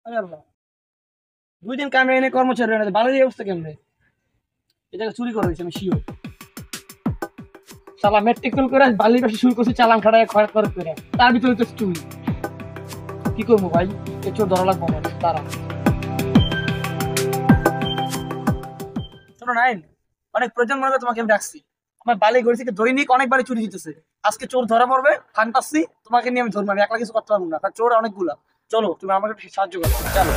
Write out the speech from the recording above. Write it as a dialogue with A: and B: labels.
A: আরে আল্লাহ, 2 দিন কামে এনে কর্মচারী এনে বাড়ির এই অবস্থা কেমনে? এটাকে চুরি করা হয়েছে আমি শিওর। শালা মেট্রিক ফেল করে বালির পাশে শুরু করছে চালান খাটায় খরচ করে, তার ভিতরে তো চুরি। কি করবো ভাই, এ চোর ধরা লাগবো আমার, দাঁড়া। শোনো নাইন, অনেক প্রয়োজন মনে করে তোমাকে আমি ডাকছি। আমার বালি গড়ি থেকে দৈনিক অনেকবারই চুরি দিতেছে, আজকে চোর ধরা পড়বে, ফান পাচ্ছি, তোমাকে নিয়ে আমি ধরবো। আমি একলা কিছু করতে পারবো না, কারণ চোর অনেকগুলা। চলো তুমি আমাকে একটু সাহায্য করো, চলো।